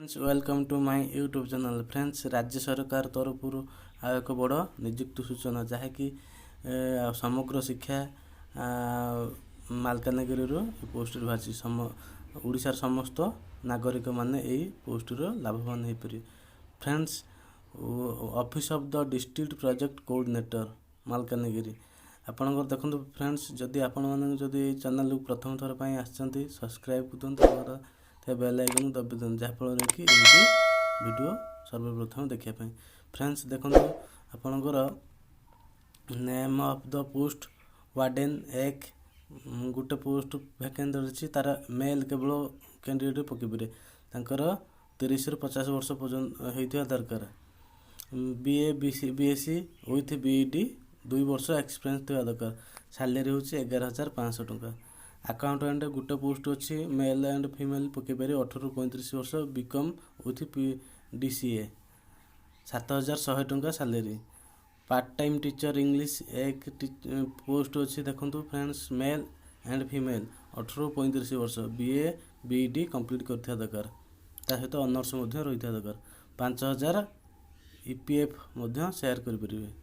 Welcome to my YouTube channel friends. राज्य सरकार तरफ एक बड़ निजुक्ति सूचना जहाँकि समग्र शिक्षा मालकानगिरी पोस्ट बाहरी ओडिशार समस्त नागरिक माने यही पोस्ट लाभवान हो पारे। Friends, office of the district project coordinator Malkangiri आपणकर देखो। फ्रेंड्स, जदि आपण मैंने चैनल को प्रथम थर पर आसछंती सब्सक्राइब कर बेल आइकन दबी दिखाँ जहाँफल कि एमती वीडियो सर्वप्रथम देखापी। फ्रेंड्स देखो, आपणकर name of the post warden एक गोटे पोस्ट वैकेंट अच्छी तार मेल केवल कैंडिडेट पकईपर तांकर 30 ରୁ 50 वर्ष पर्यंत होता दरकार। बीए बीएससी विथ बीईडी 2 वर्ष एक्सपीरियंस थी दरकार। सैलरी हूँ 11,500 टंका। अकाउंटेंट गोटे पोस्ट अच्छी मेल एंड फीमेल पकईपर 18 ରୁ 35 वर्ष बीकम विथ डीसीए 7,100 टंका salary. Part time teacher English एक पोस्ट अच्छी देखो। फ्रेंड्स, मेल एंड फीमेल 18 ରୁ 35 वर्ष बीए बीईडी कंप्लीट करथिया दरकार। ता सहित ऑनर्स रही दरकार। 5,000 ईपीएफ शेयर करें।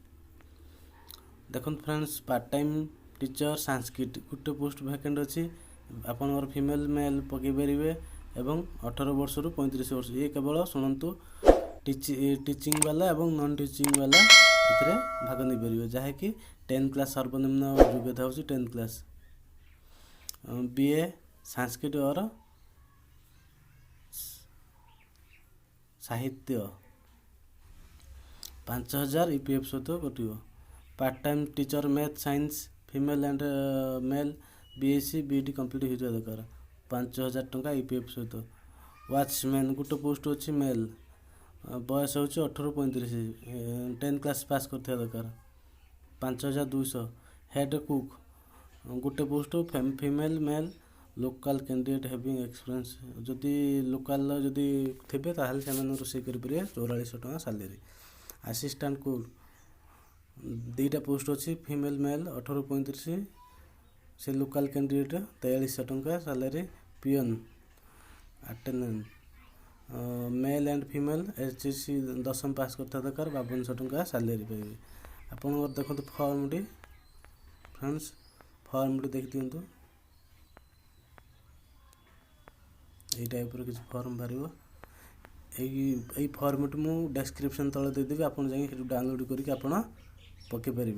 देखो friends, part time teacher Sanskrit गोटे पोस्ट वैकेंट अच्छी आपन फीमेल मेल पकई पारे एवं 18 वर्ष ରୁ 35 वर्ष। ये केवल शुणु टीचिंग वाला एवं नॉन टीचिंग वाला इतने भाग नहीं पारे जहाँकि 10 क्लास सर्वनिम्न योग्यता हूँ 10 क्लास। बीए संस्कृत और साहित्य 5,000 ईपीएफ सहित कटो। Part time teacher math science female and male BSc BEd complete हो दरकार। 5,000 टंका ईपीएफ सहित। वॉचमैन गोटे पोस्ट अच्छी मेल बयस हूँ 18 ରୁ 35 10 क्लास पास करथिया दरकार। 5,200। हेड कुक गोटे post female male local candidate having experience जदि लोकल जदि थे ताहले से रोषे करेंगे 4400 टंका सैलरी। असिस्टेंट कुक 2टा पोस्ट अच्छी फीमेल मेल 18 ରୁ 35 से लोकल कैंडिडेट 4300 टंका salary. Peon attendant male and female HSC 10वीं पास करता दरकार 5200 टंका सैलरी पाइबे। आपन देखो form T. Friends, form T देख दिंतु। यही टाइप किसी फॉर्म बाहर यही फॉर्म टी मु डिस्क्रिप्शन तले देदेवी आप डाउनलोड करके आप पकई पारे।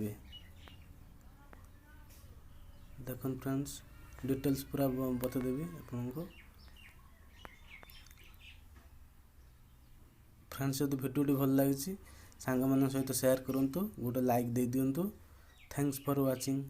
देखो फ्रेंड्स, डिटेल्स पूरा बतदेवी आपको। फ्रेंड्स, जब वीडियो भल लगी सांग मान सहित शेयर करूँ, गोटे लाइक दे दिंतु। Thanks for watching.